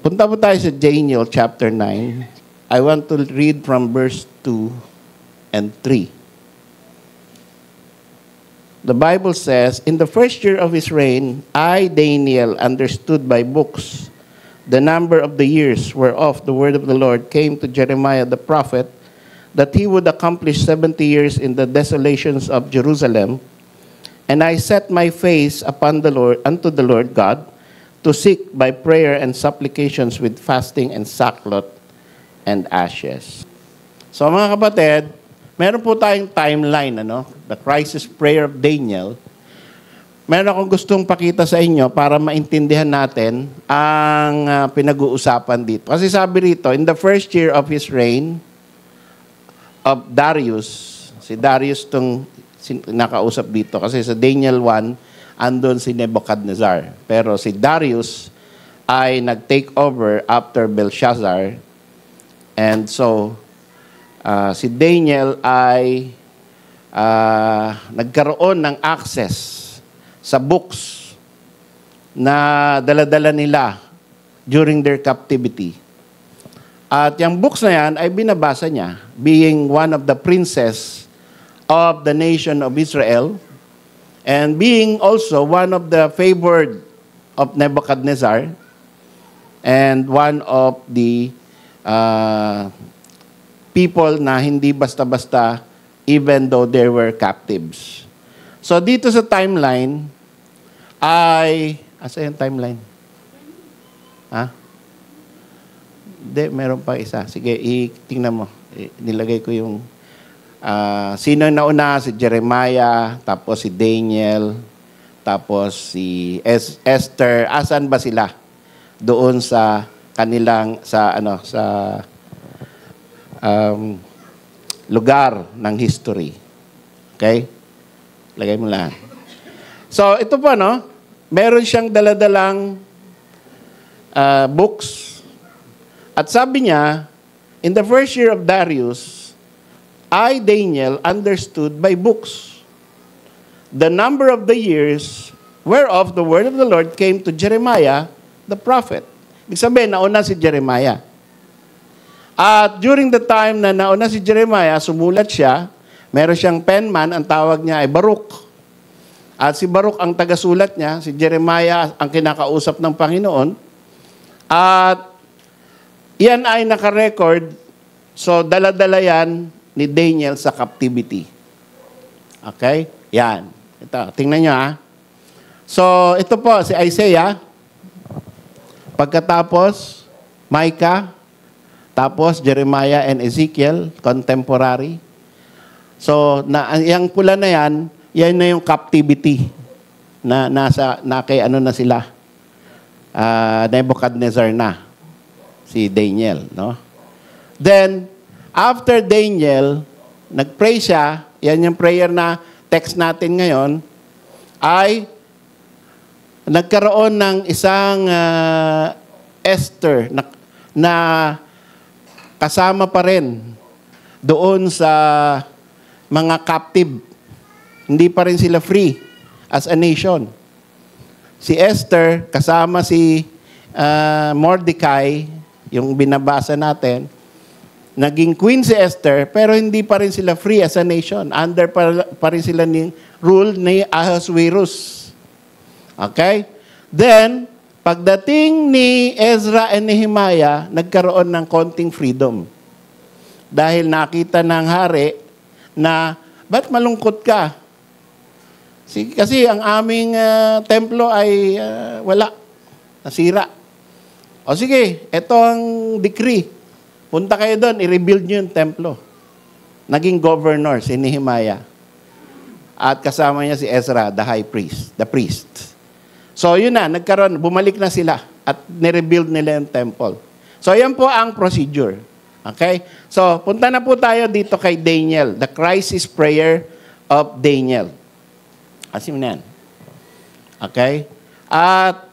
Punta po tayo sa Daniel chapter 9. I want to read from verse 2 and 3. The Bible says, "In the first year of his reign, I, Daniel, understood by books the number of the years whereof the word of the Lord came to Jeremiah the prophet, that he would accomplish 70 years in the desolations of Jerusalem. And I set my face upon the Lord, unto the Lord God, to seek by prayer and supplications with fasting and sackcloth and ashes." So mga kapatid, meron po tayong timeline, the crisis prayer of Daniel. Meron akong gustong pakita sa inyo para maintindihan natin ang pinag-uusapan dito. Kasi sabi rito, in the first year of his reign of Darius, si Darius itong nakausap dito. Kasi sa Daniel 1, andun si Nebuchadnezzar. Pero si Darius ay nag-take over after Belshazzar. And so, si Daniel ay nagkaroon ng access sa books na dala-dala nila during their captivity. At yung books na yan ay binabasa niya, being one of the princes of the nation of Israel, and being also one of the favored of Nebuchadnezzar, and one of the people na hindi basta-basta even though they were captives. So dito sa timeline ay... Asa yung timeline? Ha? Hindi, meron pa isa. Sige, tingnan mo. Nilagay ko yung... sino nauna? Si Jeremiah, tapos si Daniel, tapos si Esther. Asan ba sila? Doon sa kanilang, sa lugar ng history. Okay? Lagay mo lang. So, ito po, meron siyang daladalang books. At sabi niya, in the first year of Darius, I, Daniel, understood by books the number of the years whereof the word of the Lord came to Jeremiah, the prophet. Ibig sabihin, nauna si Jeremiah. At during the time na nauna si Jeremiah, sumulat siya, meron siyang penman, ang tawag niya ay Baruch. At si Baruch ang tagasulat niya, si Jeremiah ang kinakausap ng Panginoon. At yan ay nakarecord, so dala-dala yan ni Daniel sa captivity. Okay? Yan. Ito, tingnan nyo So, ito po, si Isaiah. Pagkatapos, Micah. Tapos, Jeremiah and Ezekiel, contemporary. So, yung pula na yan na yung captivity na kay na sila. Nebuchadnezzar na. Si Daniel, Then, after Daniel, nag-pray siya, yan yung prayer na text natin ngayon, ay nagkaroon ng isang Esther na kasama pa rin doon sa mga captive. Hindi pa rin sila free as a nation. Si Esther, kasama si Mordecai, yung binabasa natin, naging queen si Esther, pero hindi pa rin sila free as a nation. Under pa rin sila ng rule ni Ahasuerus. Okay? Then, pagdating ni Ezra and Nehemiah, nagkaroon ng konting freedom. Dahil nakita ng hari na, ba't malungkot ka? Kasi ang aming templo ay wala. Nasira. O sige, ito ang decree. Punta kayo doon, i-rebuild nyo yung templo. Naging governor si Nehemiah. At kasama niya si Ezra, the high priest, the priest. So yun na, bumalik na sila at nirebuild nila yung temple. So yan po ang procedure. Okay? So punta na po tayo dito kay Daniel, the crisis prayer of Daniel. Asim na yan. Okay? At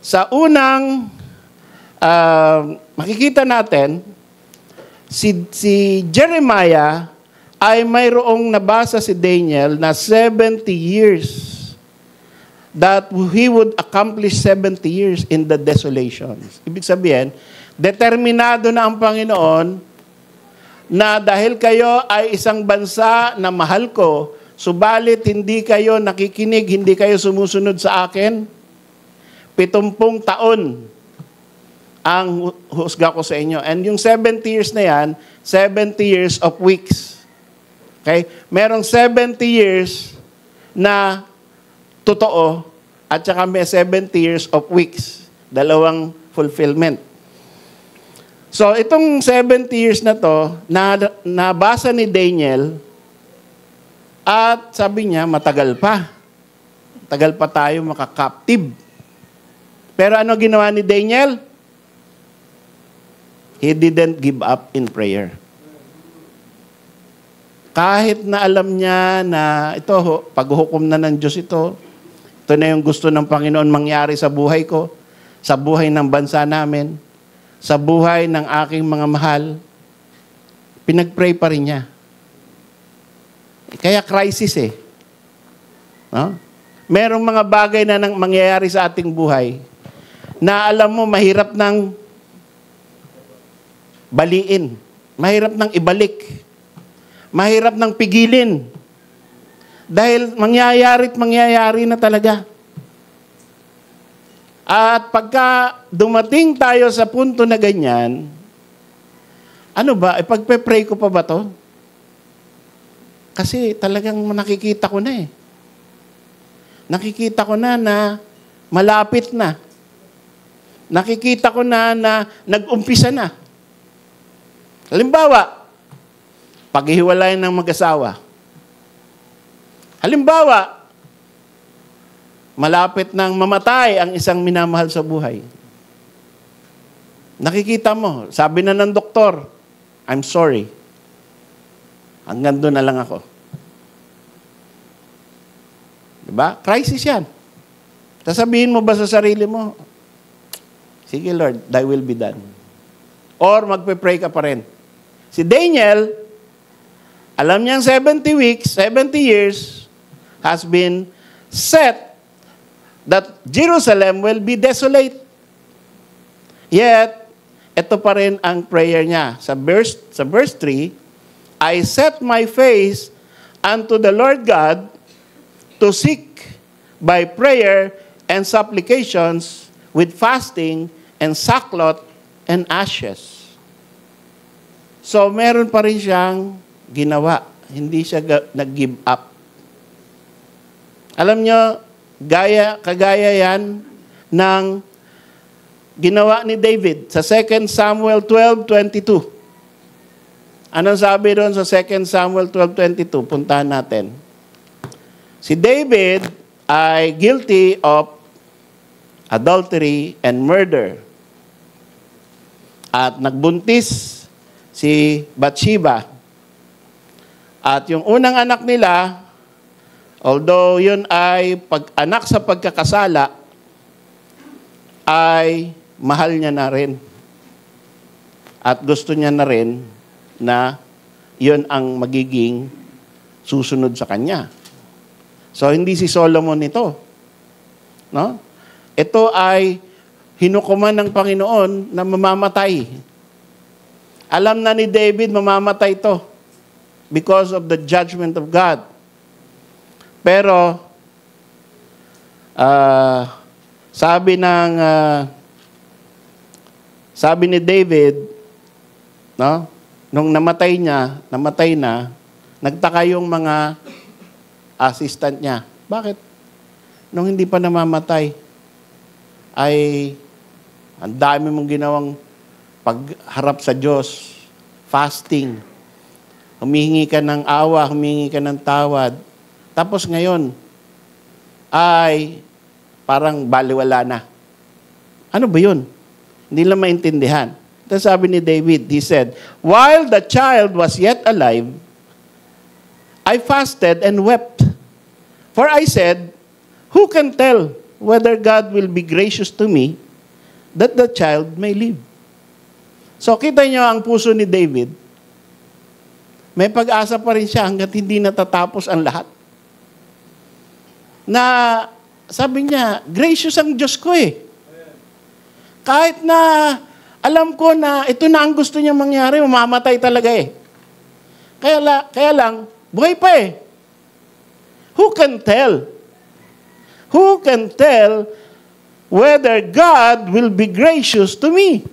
sa unang makikita natin, si Jeremiah ay mayroong nabasa si Daniel na 70 years that he would accomplish 70 years in the desolations. Ibig sabihin, determinado na ang Panginoon na dahil kayo ay isang bansa na mahal ko, subalit hindi kayo nakikinig, hindi kayo sumusunod sa akin, 70 taon ang husga ko sa inyo. And yung 70 years na yan, 70 years of weeks. Okay? Merong 70 years na totoo at saka may 70 years of weeks. Dalawang fulfillment. So, itong 70 years na to, nabasa ni Daniel at sabi niya, matagal pa. Tagal pa tayo makakaptive. Pero ano ginawa ni Daniel? He didn't give up in prayer. Kahit na alam niya na ito, paghuhukom na ng Diyos ito na yung gusto ng Panginoon mangyari sa buhay ko, sa buhay ng bansa namin, sa buhay ng aking mga mahal, pinag-pray pa rin niya. Kaya crisis eh. No? Merong mga bagay na mangyayari sa ating buhay na alam mo, mahirap ng baliin. Mahirap ng ibalik. Mahirap ng pigilin. Dahil mangyayari na talaga. At pagka dumating tayo sa punto na ganyan, ano ba, pagpe-pray ko pa ba to? Kasi talagang nakikita ko na eh. Nakikita ko na malapit na. Nakikita ko na nag-umpisa na. Halimbawa, paghihiwalayan ng mag-asawa. Halimbawa, malapit nang mamatay ang isang minamahal sa buhay. Nakikita mo, sabi na ng doktor, I'm sorry. Hanggang doon na lang ako. Diba? Crisis yan. Sasabihin mo ba sa sarili mo, sige Lord, thy will be done. Or magpe-pray ka pa rin. Si Daniel, alam niyang 70 weeks, 70 years has been set that Jerusalem will be desolate. Yet, ito pa rin ang prayer niya. Sa verse 3, I set my face unto the Lord God to seek by prayer and supplications with fasting and sackcloth and ashes. So, meron pa rin siyang ginawa. Hindi siya nag-give up. Alam nyo, kagaya yan ng ginawa ni David sa 2 Samuel 12:22. Anong sabi doon sa 2 Samuel 12:22? Puntahan natin. Si David ay guilty of adultery and murder. At nagbuntis si Bathsheba. At yung unang anak nila, although yun ay anak sa pagkakasala, ay mahal niya na rin. At gusto niya na rin na yun ang magiging susunod sa kanya. So, hindi si Solomon ito. No? Ito ay hinukuman ng Panginoon na mamamatay. Alam na ni David, mamamatay ito because of the judgment of God. Pero, sabi ni David, no? Nung namatay na, nagtaka yung mga assistant niya. Bakit? Nung hindi pa namamatay, ay ang dami mong ginawang pagharap sa Diyos, fasting, humihingi ka ng awa, humihingi ka ng tawad. Tapos ngayon, ay parang baliwala na. Ano ba yun? Hindi lang maintindihan. Ito sabi ni David, he said, while the child was yet alive, I fasted and wept. For I said, who can tell whether God will be gracious to me that the child may live? So kita niyo ang puso ni David, may pag-asa pa rin siya hanggat hindi natatapos ang lahat. Na sabi niya, gracious ang Diyos ko eh. Kahit na alam ko na ito na ang gusto niya mangyari, mamamatay talaga eh. Kaya lang, buhay pa eh. Who can tell? Who can tell whether God will be gracious to me?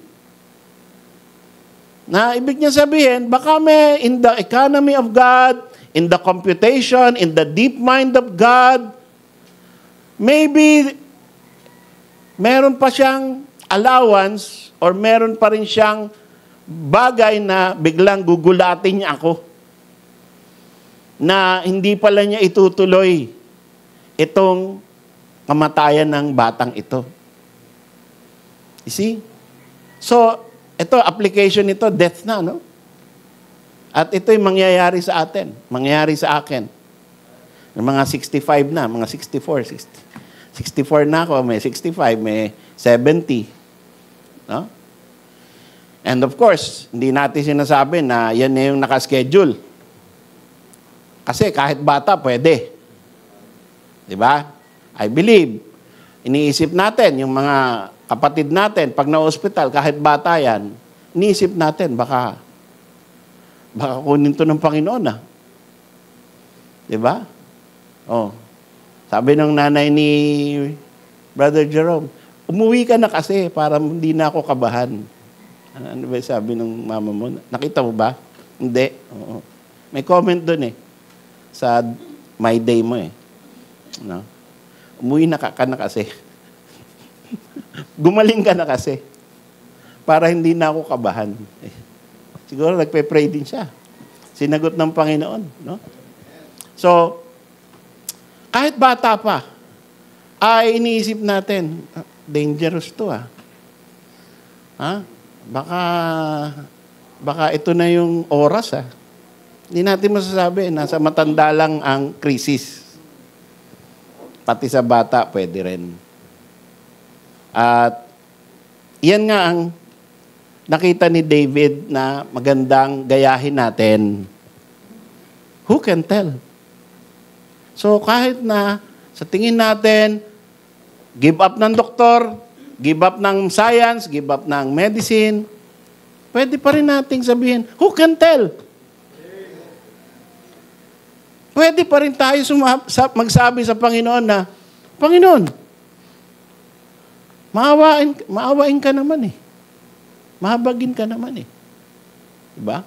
Na ibig niya sabihin, baka may in the economy of God, in the computation, in the deep mind of God, maybe meron pa siyang allowance or meron pa rin siyang bagay na biglang gugulatin niya ako na hindi pala niya itutuloy itong kamatayan ng batang ito. You see? So, ito, application nito, death na, no? At ito'y mangyayari sa atin, mangyayari sa akin. Ng mga 65 na, mga 64 na ako, may 65, may 70. No? And of course, hindi natin sinasabi na yan na yung nakaschedule. Kasi kahit bata, pwede. Diba? I believe, iniisip natin, yung mga kapatid natin, pag na-hospital, kahit bata yan, iniisip natin, baka kunin to ng Panginoon, ah. Diba? Oh. Sabi ng nanay ni Brother Jerome, umuwi ka na kasi para hindi na ako kabahan. Ano ba sabi ng mama mo? Nakita mo ba? Hindi. Oo. May comment doon eh. Sa My Day mo eh. No? Umuwi na ka na kasi. Gumaling ka na kasi. Para hindi na ako kabahan. Eh. Siguro nagpe-pray din siya. Sinagot ng Panginoon. No? So, kahit bata pa, ay iniisip natin, dangerous to ah. Ha? Baka ito na yung oras ah. Hindi natin masasabi, nasa matanda lang ang krisis. Pati sa bata, pwede rin. At yan nga ang nakita ni David na magandang gayahin natin. Who can tell? So kahit na sa tingin natin, give up ng doktor, give up ng science, give up ng medicine, pwede pa rin nating sabihin, who can tell? Pwede pa rin tayo magsabi sa Panginoon na, Panginoon, maawain ka naman eh. Mahabagin ka naman eh. Diba?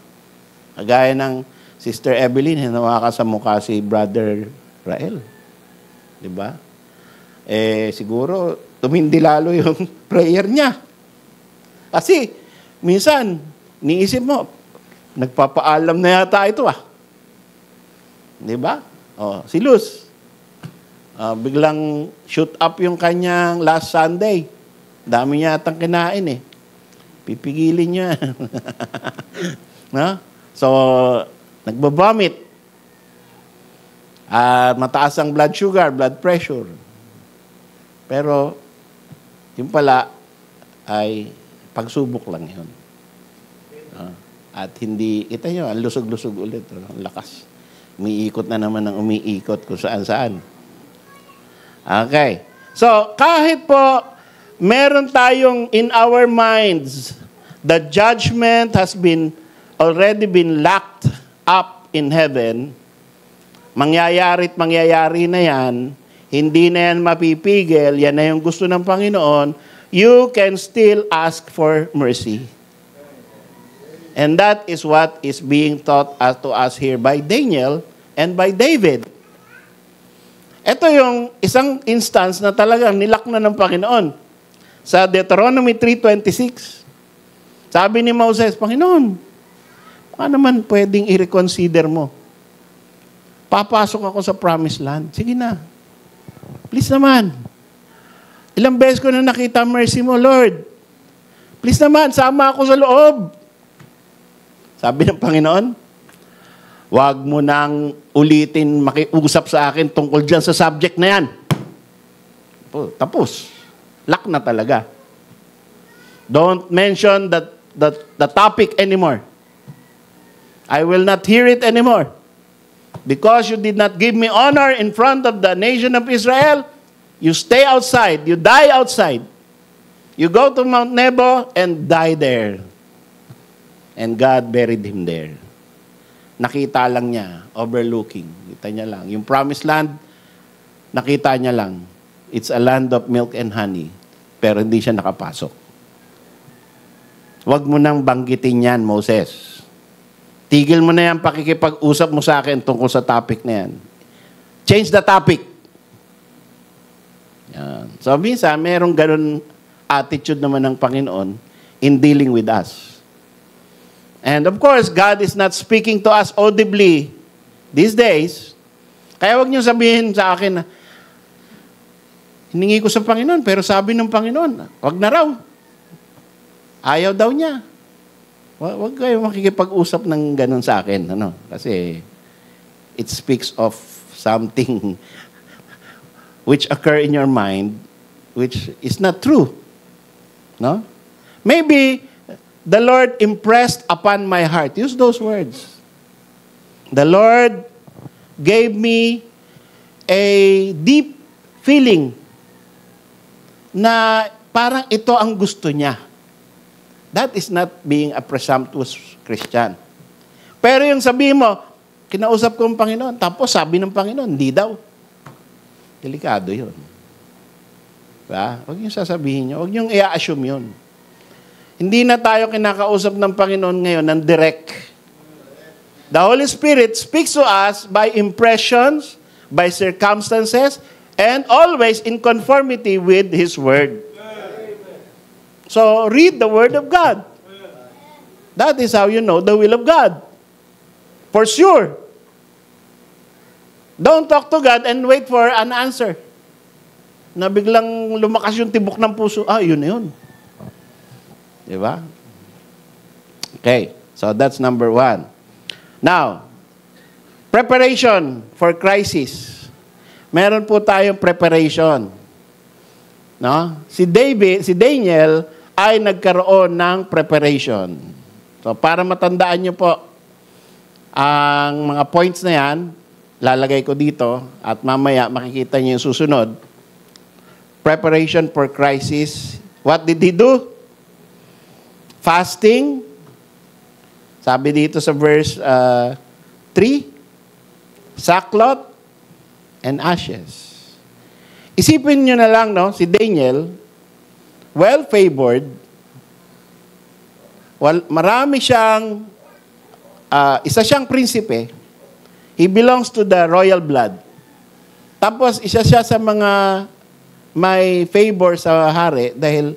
Kagaya ng Sister Evelyn, hinawa ka sa mukha si Brother Rael. Diba? Eh, siguro, tumindi lalo yung prayer niya. Kasi, minsan, niisip mo, nagpapaalam na yata ito ah. Diba? Oh, si Luz, biglang shoot up yung kanyang last Sunday. Dami niya atang kinain eh. Pipigilin niya. No? So, nagbabomit. Mataas ang blood sugar, blood pressure. Pero, yung pala ay pagsubok lang yun. At hindi, kita nyo, ang lusog-lusog ulit. Ang lakas. Umiikot na naman ang umiikot kung saan-saan. Okay. So, kahit po meron tayong in our minds, the judgment has already been locked up in heaven, mangyayari na yan, hindi na yan mapipigil, yan na yung gusto ng Panginoon, you can still ask for mercy. And that is what is being taught to us here by Daniel and by David. Ito yung isang instance na talagang nilak na ng Panginoon. Sa Deuteronomy 3:26, sabi ni Moses, Panginoon, baka naman pwedeng i-reconsider mo. Papasok ako sa promised land. Sige na. Please naman. Ilang beses ko na nakita mercy mo, Lord. Please naman, sama ako sa loob. Sabi ng Panginoon, wag mo nang ulitin makiusap sa akin tungkol dyan sa subject na yan. Tapos. Lock na talaga. Don't mention the topic anymore. I will not hear it anymore. Because you did not give me honor in front of the nation of Israel, You stay outside. You die outside. You go to Mount Nebo and die there. And God buried him there. Nakita lang niya, overlooking. Kita niya lang. Yung promised land, nakita niya lang. It's a land of milk and honey. Pero hindi siya nakapasok. Huwag mo nang banggitin yan, Moses. Tigil mo na yan, pakikipag-usap mo sa akin tungkol sa topic na yan. Change the topic. Yan. So, minsan, merong ganun attitude naman ng Panginoon in dealing with us. And of course, God is not speaking to us audibly these days. Kaya huwag niyo sabihin sa akin na, hiningi ko sa Panginoon, pero sabi ng Panginoon, wag na raw. Ayaw daw niya. Wag kayo makikipag-usap ng ganun sa akin. Ano? Kasi it speaks of something which occur in your mind which is not true. No? Maybe the Lord impressed upon my heart. Use those words. The Lord gave me a deep feeling na parang ito ang gusto niya. That is not being a presumptuous Christian. Pero yung sabihin mo, kinausap ko ang Panginoon, tapos sabi ng Panginoon, hindi daw. Delikado yun. Diba? Huwag yung sasabihin nyo. Huwag yung i-assume yun. Hindi na tayo kinakausap ng Panginoon ngayon ng direct. The Holy Spirit speaks to us by impressions, by circumstances, and always in conformity with His Word. So, read the Word of God. That is how you know the will of God. For sure. Don't talk to God and wait for an answer. Na biglang lumakas yung tibok ng puso. Yun na yun. Diba? Okay. So, that's number 1. Now, preparation for crisis. Meron po tayong preparation. No? Si Daniel ay nagkaroon ng preparation. So, para matandaan nyo po ang mga points na yan, lalagay ko dito at mamaya makikita nyo yung susunod. Preparation for crisis. What did he do? Fasting. Sabi dito sa verse 3, sackcloth and ashes. Isipin nyo na lang, no, si Daniel, well-favored, marami siyang, isa siyang prinsipe, he belongs to the royal blood. Tapos, isa siya sa mga may favor sa hari dahil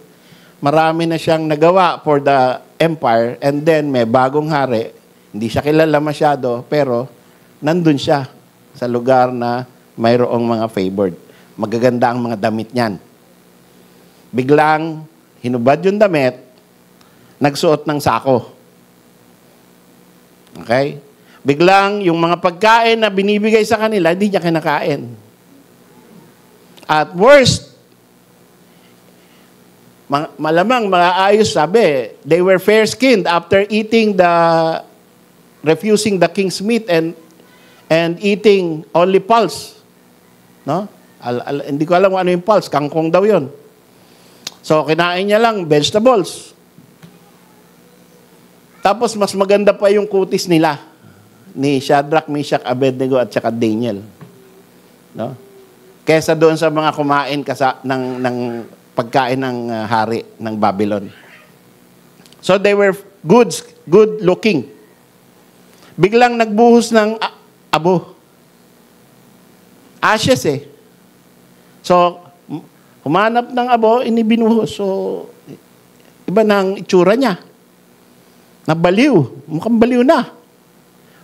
marami na siyang nagawa for the empire and then may bagong hari, hindi siya kilala masyado, pero nandun siya sa lugar na mayroong mga favored. Magaganda ang mga damit niyan. Biglang hinubad yung damit, nagsuot ng sako. Okay? Biglang yung mga pagkain na binibigay sa kanila, hindi niya kinakain. At worst, malamang maayos sabi, they were fair-skinned after refusing the king's meat and eating only pulse. No? Hindi ko alam kung ano yung pulse, kangkong daw yun. So, kinain niya lang vegetables. Tapos, mas maganda pa yung kutis nila ni Shadrach, Meshach, Abednego at saka Daniel. No? Kesa doon sa mga kumain ng pagkain ng hari ng Babylon. So, they were good looking. Biglang nagbuhos ng abo. Ashes eh. So, humanap ng abo, inibinuhos. So, iba na itsura niya. Nabaliw. Mukhang baliw na.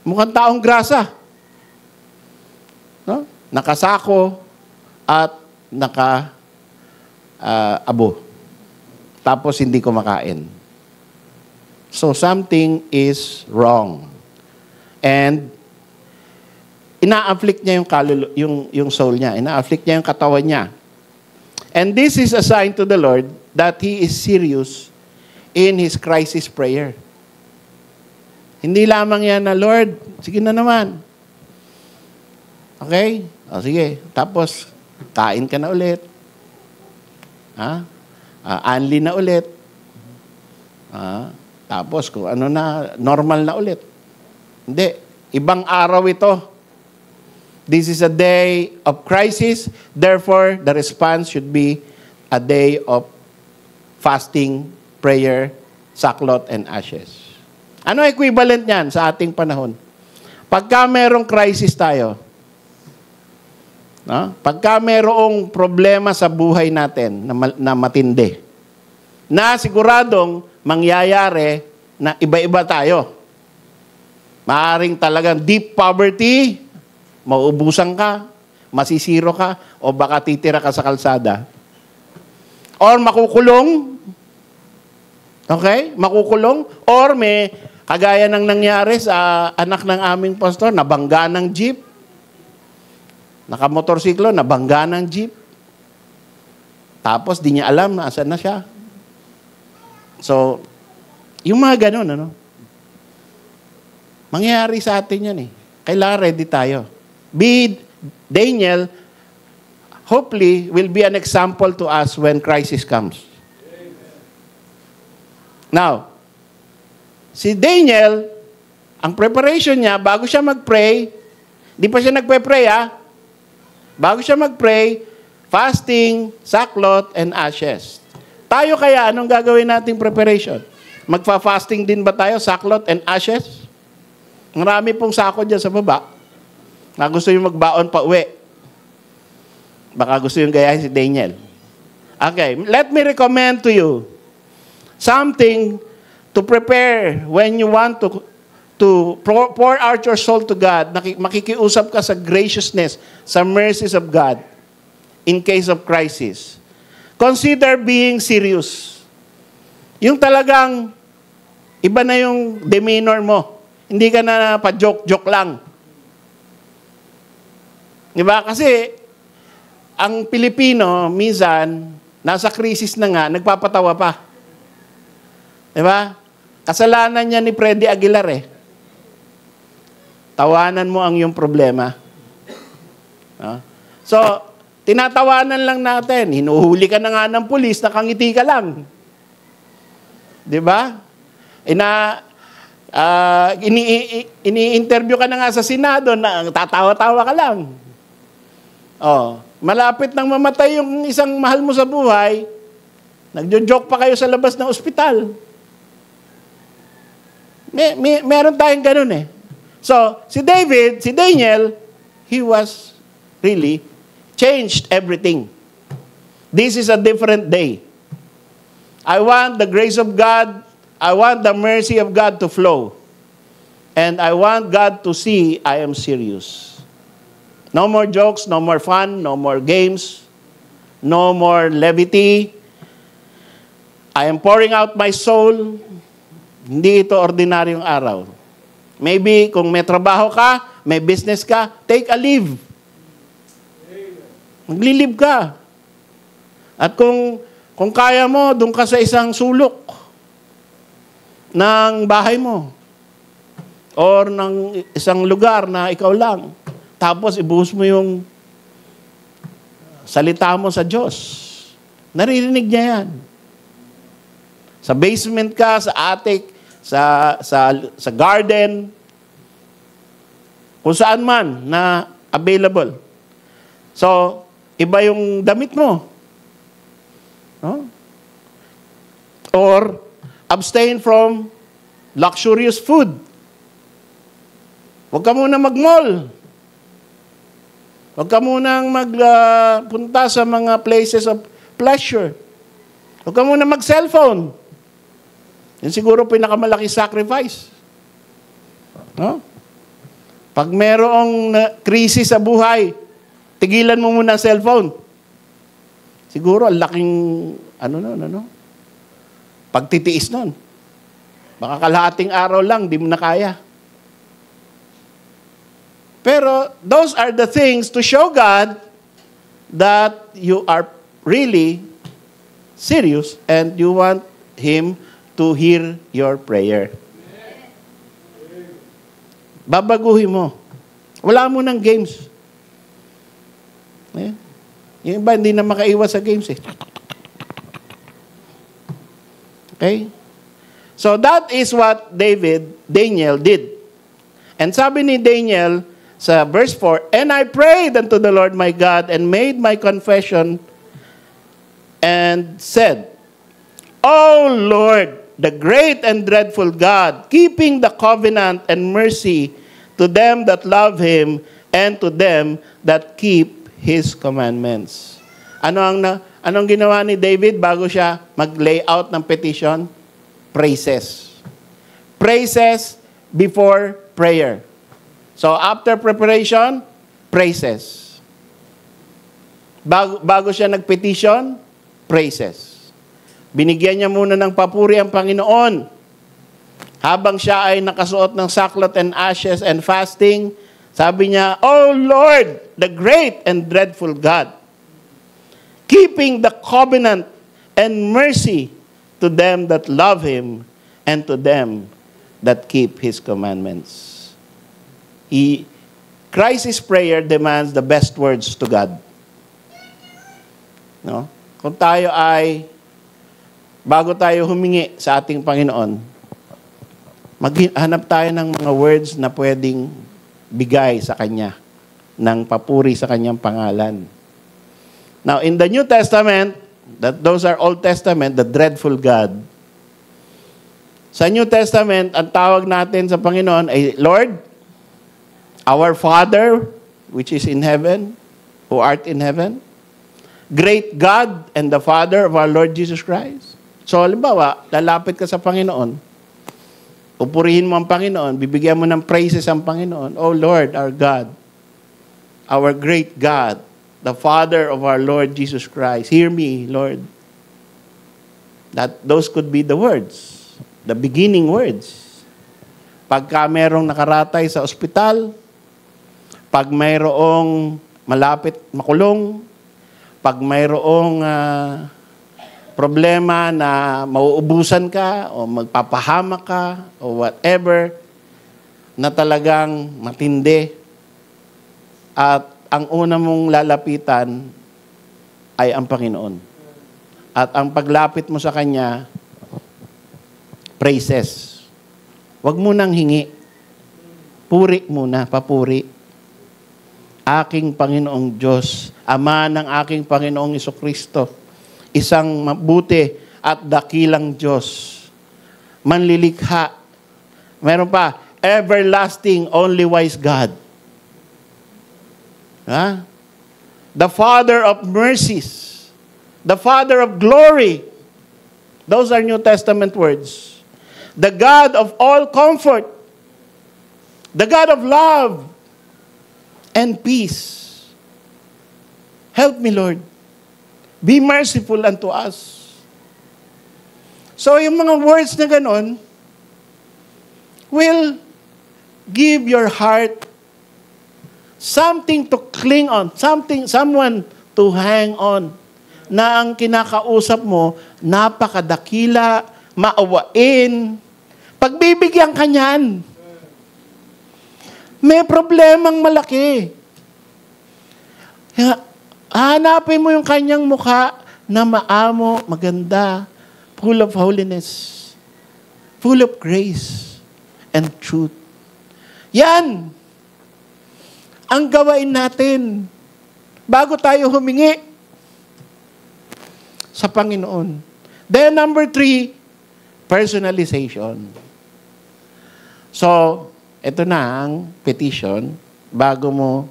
Mukhang taong grasa. No? Nakasako at abo. Tapos hindi kumakain. So, something is wrong. And, ina-afflict niya yung soul niya. Ina-afflict niya yung katawan niya. And this is a sign to the Lord that He is serious in His crisis prayer. Hindi lamang yan na, Lord, sige na naman. Okay? O sige. Tapos, Kain ka na ulit. Anli na ulit. Tapos kung ano na, normal na ulit. Hindi. Ibang araw ito. This is a day of crisis. Therefore, the response should be a day of fasting, prayer, sackcloth, and ashes. Ano equivalent niyan sa ating panahon? Pagka merong crisis tayo, pagka merong problema sa buhay natin na matindi, na siguradong mangyayari na iba-iba tayo. Maaring talagang deep poverty, mauubusan ka, masisiro ka, o baka titira ka sa kalsada. Or makukulong, okay? Makukulong, or may kagaya ng nangyari sa anak ng aming pastor, nabangga ng jeep. Nakamotorsiklo, nabangga ng jeep. Tapos di niya alam asan na siya. So, yung mga ganun, mangyayari sa atin yan eh. Kailangan ready tayo. Daniel, hopefully, will be an example to us when crisis comes. Now, si Daniel, ang preparation niya, bago siya mag-pray, di pa siya nagpe-pray bago siya mag-pray, fasting, sackcloth, and ashes. Tayo kaya, anong gagawin nating preparation? Magfa-fasting din ba tayo, sackcloth and ashes? Marami pong sako dyan sa baba. Na gusto yung magbaon pa uwi. Baka gusto yung gayahin si Daniel. Okay, let me recommend to you something to prepare when you want to pour out your soul to God. Makikiusap ka sa graciousness, sa mercies of God in case of crisis. Consider being serious. Yung talagang iba na yung demeanor mo. Hindi ka na pa-joke-joke lang. Diba? Kasi ang Pilipino, minsan, nasa krisis na nga, nagpapatawa pa. Diba? Kasalanan niya ni Freddy Aguilar eh. Tawanan mo ang iyong problema. So, tinatawanan lang natin. Hinuhuli ka na nga ng pulis, nakangiti ka lang. Diba? Ini-interview ka na nga sa Senado na tatawa-tawa ka lang. Malapit nang mamatay yung isang mahal mo sa buhay, nagjo-joke pa kayo sa labas ng ospital. Meron tayong ganun eh. So, si Daniel, he was really changed everything. This is a different day. I want the grace of God, I want the mercy of God to flow. And I want God to see I am serious. No more jokes, no more fun, no more games, no more levity. I am pouring out my soul. Hindi ito ordinaryong araw. Maybe kung may trabaho ka, may business ka, take a leave. Maglilib ka. At kung kaya mo, doon ka sa isang sulok ng bahay mo. Or ng isang lugar na ikaw lang. Tapos ibuhos mo yung salita mo sa Diyos. Naririnig niya yan. Sa basement ka, sa attic, sa garden, kung saan man na available. So, iba yung damit mo. Or, abstain from luxurious food. Huwag ka muna mag-mall. Huwag ka munang magpunta sa mga places of pleasure. Huwag ka muna mag-cellphone. Yan siguro pinakamalaki sacrifice. Pag merong krisis sa buhay, tigilan mo muna ang cellphone. Siguro, ang laking, pagtitiis nun. Baka kalahating araw lang, di mo na kaya. Pero, those are the things to show God that you are really serious and you want Him to hear your prayer. Babaguhin mo. Wala mo ng games. Yung iba, hindi na makaiwas sa games eh. Okay? So that is what Daniel did. And sabi ni Daniel sa verse 4, "And I prayed unto the Lord my God and made my confession and said, O Lord, the great and dreadful God, keeping the covenant and mercy to them that love Him and to them that keep His commandments." Anong ginawa ni David bago siya mag-layout ng petition? Praises. Praises before prayer. So after preparation, praises. Bago siya nag-petition, praises. Binigyan niya muna ng papuri ang Panginoon. Habang siya ay nakasuot ng sackcloth and ashes and fasting, sabi niya, O Lord, the great and dreadful God, keeping the covenant and mercy to them that love Him and to them that keep His commandments. Christ's prayer demands the best words to God. No? Kung tayo ay, bago tayo humingi sa ating Panginoon, maghanap tayo ng mga words na pwedeng bigay sa Kanya, ng papuri sa Kanyang pangalan. Now, in the New Testament, those are Old Testament, the dreadful God. Sa New Testament, ang tawag natin sa Panginoon ay, Lord, our Father, which is in heaven, who art in heaven, great God and the Father of our Lord Jesus Christ. So, halimbawa, lalapit ka sa Panginoon, upurihin mo ang Panginoon, bibigyan mo ng praises ang Panginoon, O Lord, our God, our great God, the Father of our Lord Jesus Christ. Hear me, Lord. Those could be the words, the beginning words. Pagka merong nakaratay sa ospital, pag mayroong malapit makulong, pag mayroong problema na mauubusan ka o magpapahamak ka o whatever na talagang matindi at ang una mong lalapitan ay ang Panginoon. At ang paglapit mo sa Kanya, praises. Huwag mo nang hingi. Puri muna, papuri. Aking Panginoong Diyos, Ama ng aking Panginoong Jesucristo, isang mabuti at dakilang Diyos, manlilikha. Meron pa, everlasting, only wise God. Ha? The Father of mercies, the Father of glory. Those are New Testament words. The God of all comfort, the God of love and peace. Help me, Lord. Be merciful unto us. So, yung mga words na ganon will give your heart something to cling on, someone to hang on, na ang kinakausap mo, napakadakila, maawain, pagbibigyan ka niyan. May problemang malaki. Hanapin mo yung kanyang mukha na maamo, maganda, full of holiness, full of grace and truth. Yan ang gawain natin bago tayo humingi sa Panginoon. Then number 3, personalization. So, ito na ang petition bago mo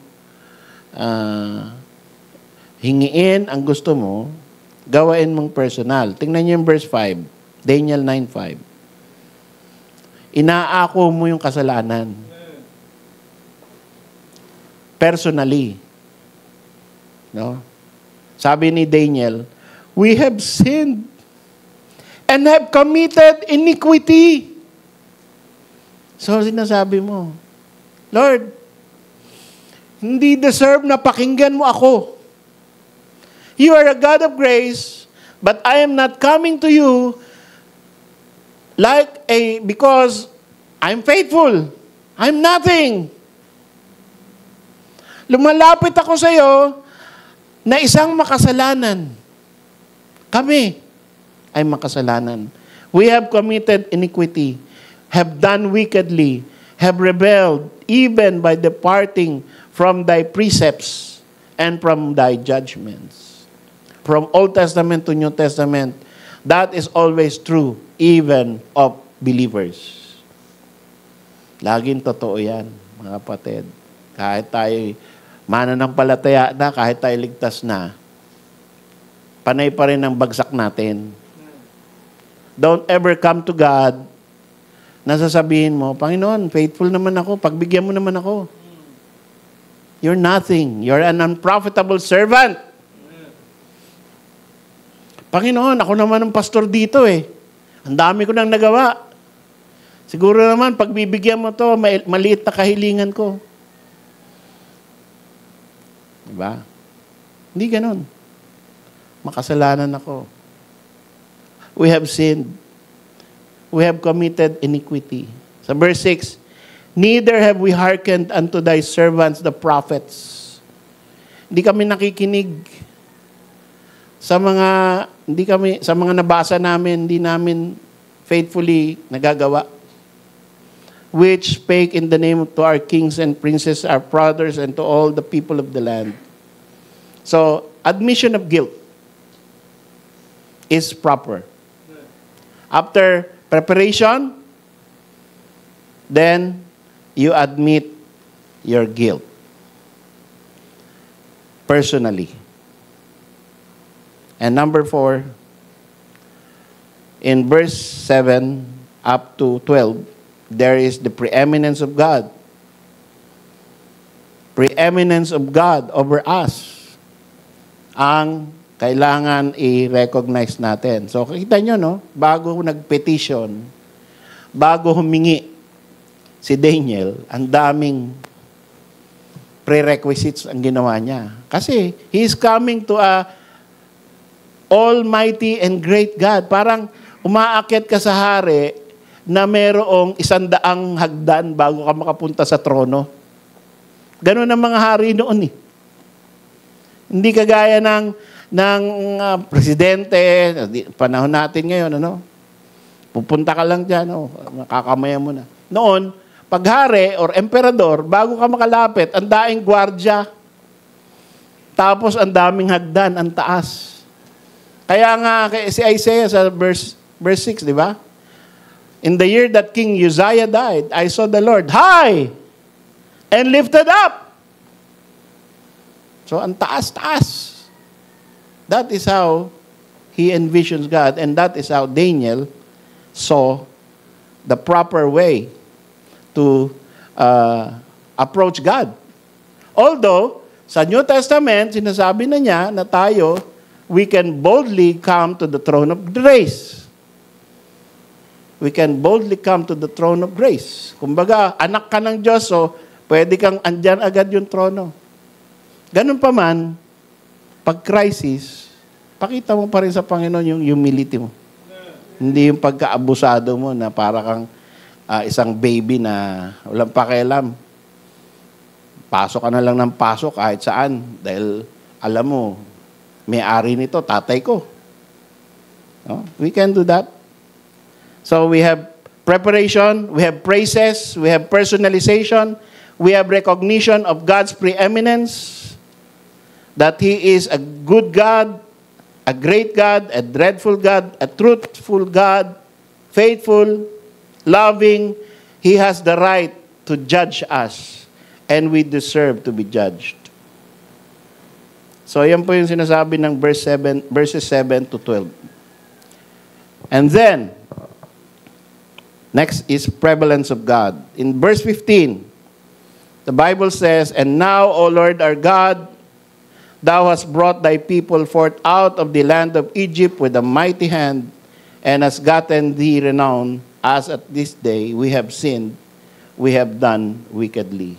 hingiin ang gusto mo, gawain mong personal. Tingnan niyo yung verse 5, Daniel 9:5. Inaako mo yung kasalanan. Personally. No? Sabi ni Daniel, we have sinned and have committed iniquity. So, sinasabi mo, Lord, hindi deserve na pakinggan mo ako. You are a God of grace, but I am not coming to you because I'm faithful. I'm nothing. Lumalapit ako sa iyo na isang makasalanan. Kami ay makasalanan. We have committed iniquity, have done wickedly, have rebelled, even by departing from thy precepts and from thy judgments. From Old Testament to New Testament, that is always true, even of believers. Laging totoo yan, mga kapatid. Kahit tayo mananampalataya na, kahit tayo ligtas na, panay pa rin ang bagsak natin. Don't ever come to God na sasabihin mo, Panginoon, faithful naman ako, pagbigyan mo naman ako. You're nothing. You're an unprofitable servant. Panginoon, ako naman ang pastor dito eh. Ang dami ko nang nagawa. Siguro naman, pagbibigyan mo to, maliit na kahilingan ko. Diba? Hindi ganun. Makasalanan ako. We have sinned. We have committed iniquity. Sa verse 6, neither have we hearkened unto thy servants the prophets. Hindi kami nakikinig sa mga nabasa namin, hindi namin faithfully nagagawa. Which spake in the name to our kings and princes, our brothers, and to all the people of the land. So, admission of guilt is proper. After preparation, then you admit your guilt personally. And number 4, in verse 7 up to 12, there is the preeminence of God. Preeminence of God over us ang kailangan i-recognize natin. So, kita nyo, no? Bago nag-petition, bago humingi si Daniel, ang daming prerequisites ang ginawa niya. Kasi, he is coming to a almighty and great God. Parang umaakyat ka sa hari na merong 100 hagdan bago ka makapunta sa trono. Ganun ang mga hari noon eh. Hindi kagaya ng presidente, panahon natin ngayon, ano? Pupunta ka lang dyan, makakamayan mo na. Noon, pag hari or emperador, bago ka makalapit, ang daing gwardya, tapos ang daming hagdan, ang taas. Kaya nga, si Isaiah sa verse 6, di ba? In the year that King Uzziah died, I saw the Lord high and lifted up. So, ang taas-taas. That is how he envisions God, and that is how Daniel saw the proper way to approach God. Although, sa New Testament, sinasabi na niya na tayo, we can boldly come to the throne of grace. We can boldly come to the throne of grace. Kumbaga, anak ka ng Diyos, so pwede kang andyan agad yung trono. Ganun pa man, pag crisis, pakita mo pa rin sa Panginoon yung humility mo. Hindi yung pagkaabusado mo na para kang isang baby na walang pakialam. Pasok ka na lang ng pasok kahit saan dahil alam mo, may-ari nito, tatay ko. No? We can do that. So we have preparation, we have praises, we have personalization, we have recognition of God's preeminence, that He is a good God, a great God, a dreadful God, a truthful God, faithful, loving. He has the right to judge us, and we deserve to be judged. So, yan po yung sinasabi ng verses 7 to 12. And then, next is prevalence of God. In verse 15, the Bible says, and now, O Lord our God, Thou hast brought Thy people forth out of the land of Egypt with a mighty hand, and hast gotten Thee renown, as at this day we have sinned, we have done wickedly.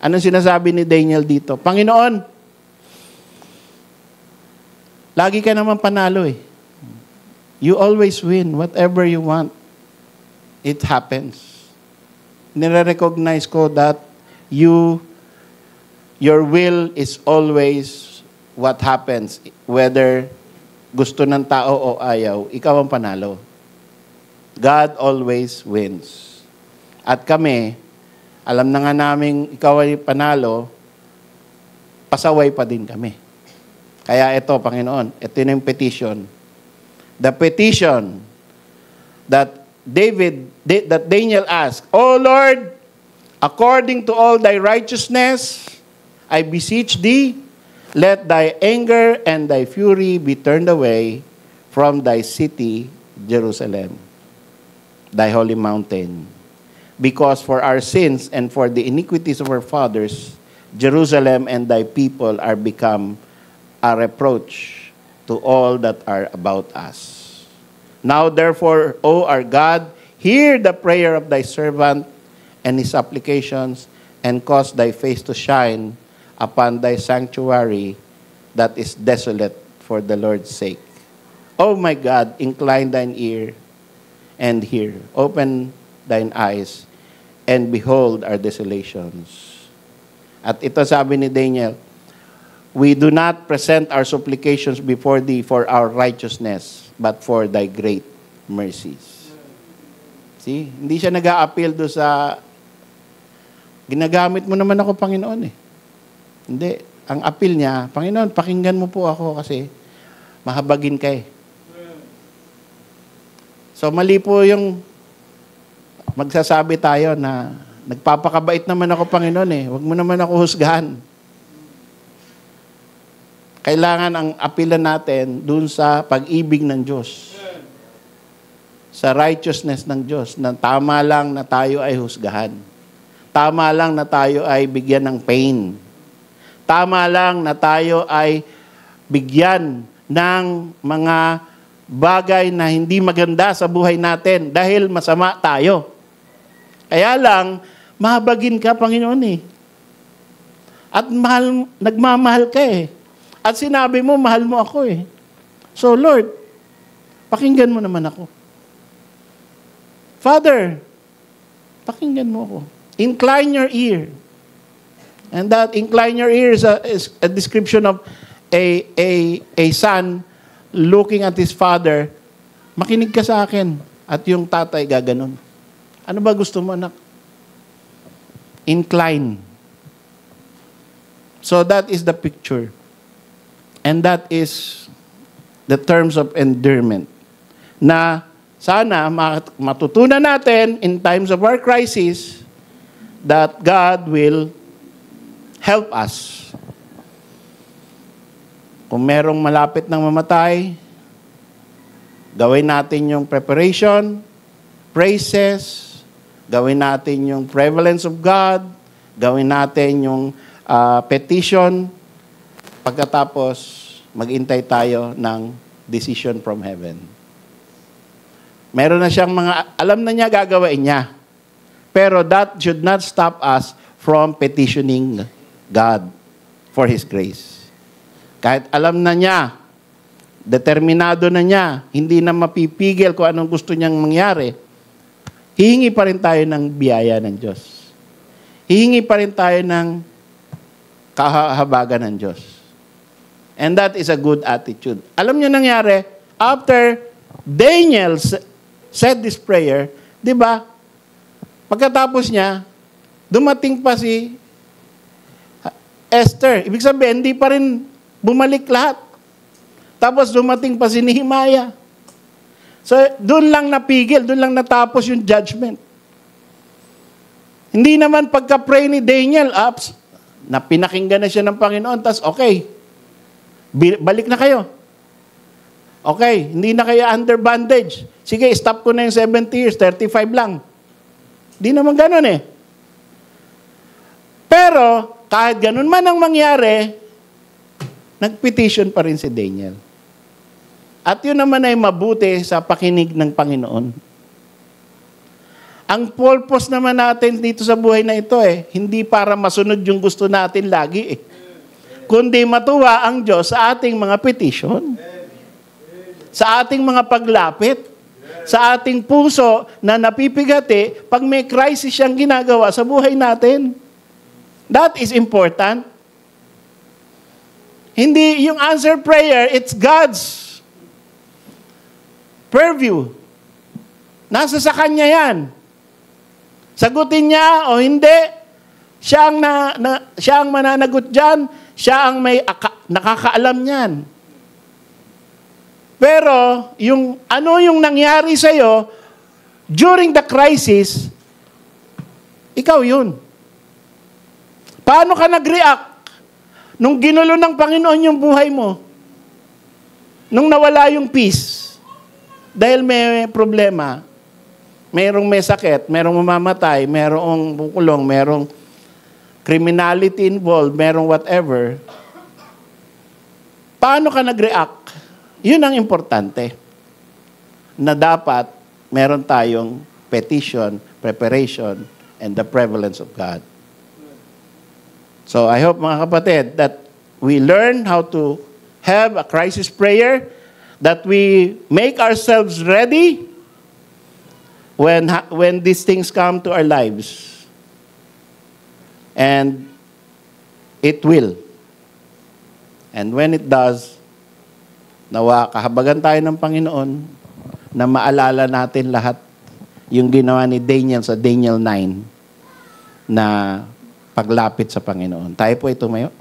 Anong sinasabi ni Daniel dito? Panginoon, lagi ka naman panalo eh. You always win. Whatever you want, it happens. Nire-recognize ko that your will is always what happens, whether gusto ng tao o ayaw, ikaw ang panalo. God always wins. At kami, alam na nga namin ikaw ay panalo, pasaway pa din kami. Kaya ito, Panginoon, ito na yung petition. The petition that Daniel asked, O Lord, according to all thy righteousness, I beseech thee, let thy anger and thy fury be turned away from thy city, Jerusalem, thy holy mountain. Because for our sins and for the iniquities of our fathers, Jerusalem and thy people are become a reproach to all that are about us. Now therefore, O our God, hear the prayer of thy servant and his supplications, and cause thy face to shine upon thy sanctuary that is desolate for the Lord's sake. O my God, incline thine ear and hear. Open thine eyes and behold our desolations. At ito sabi ni Daniel, we do not present our supplications before thee for our righteousness, but for thy great mercies. See? Hindi siya nag-a-appeal do sa ginagamit mo naman ako, Panginoon eh. Hindi. Ang appeal niya, Panginoon, pakinggan mo po ako kasi mahabagin ka eh. So mali po yung magsasabi tayo na nagpapakabait naman ako, Panginoon eh. Huwag mo naman ako husgahan. Kailangan ang apilan natin dun sa pag-ibig ng Diyos. Sa righteousness ng Diyos, na tama lang na tayo ay husgahan. Tama lang na tayo ay bigyan ng pain. Tama lang na tayo ay bigyan ng mga bagay na hindi maganda sa buhay natin dahil masama tayo. Kaya lang, mahabagin ka, Panginoon eh. At nagmamahal ka eh. At sinabi mo, mahal mo ako eh. So Lord, pakinggan mo naman ako. Father, pakinggan mo ako. Incline your ear. And that incline your ear is a description of a son looking at his father. Makinig ka sa akin. At yung tatay gaganon. Ano ba gusto mo, anak? Incline. So that is the picture. And that is the terms of endearment. Na sana matutunan natin in times of our crisis that God will help us. Kung merong malapit ng mamatay, gawin natin yung preparation, praises, gawin natin yung prevalence of God, gawin natin yung petition, pagkatapos maghintay tayo ng decision from heaven. Meron na siyang mga, alam na niya gagawin niya. Pero that should not stop us from petitioning God for His grace. Kahit alam na niya, determinado na niya, hindi na mapipigil kung anong gusto niyang mangyari, hihingi pa rin tayo ng biyaya ng Diyos. Hihingi pa rin tayo ng kahabagan ng Diyos. And that is a good attitude. Alam niyo nangyari, after Daniel said this prayer, di ba, pagkatapos niya, dumating pa si Esther. Ibig sabihin, hindi pa rin bumalik lahat. Tapos dumating pa si Nehemiah. So, doon lang napigil, doon lang natapos yung judgment. Hindi naman pagka-pray ni Daniel, na pinakinggan na siya ng Panginoon, tas okay, balik na kayo. Okay, hindi na kayo under bondage. Sige, stop ko na yung 70 years, 35 lang. Di naman ganun eh. Pero, kahit ganun man ang mangyari, nag-petition pa rin si Daniel. At yun naman ay mabuti sa pakinig ng Panginoon. Ang purpose naman natin dito sa buhay na ito hindi para masunod yung gusto natin lagi kundi matuwa ang Diyos sa ating mga petition. Sa ating mga paglapit. Sa ating puso na napipigati pag may crisis siyang ginagawa sa buhay natin. That is important. Hindi yung answer prayer, it's God's purview. Nasa sa Kanya yan. Sagutin niya o hindi, siya ang mananagot dyan, siya ang may nakakaalam niyan. Pero, ano yung nangyari sa'yo during the crisis, ikaw yun. Paano ka nag-react nung ginulo ng Panginoon yung buhay mo? Nung nawala yung peace? Dahil may problema, mayroong may sakit, mayroong mamamatay, mayroong bukulong, mayroong criminality involved, mayroong whatever. Paano ka nag-react? Yun ang importante. Na dapat meron tayong petition, preparation, and the prevalence of God. So I hope mga kapatid that we learn how to have a crisis prayer, that we make ourselves ready when these things come to our lives. And it will. And when it does, nawa kahabagan tayo ng Panginoon na maalala natin lahat yung ginawa ni Daniel sa Daniel 9 na paglapit sa Panginoon. Tayo po ay tumayo.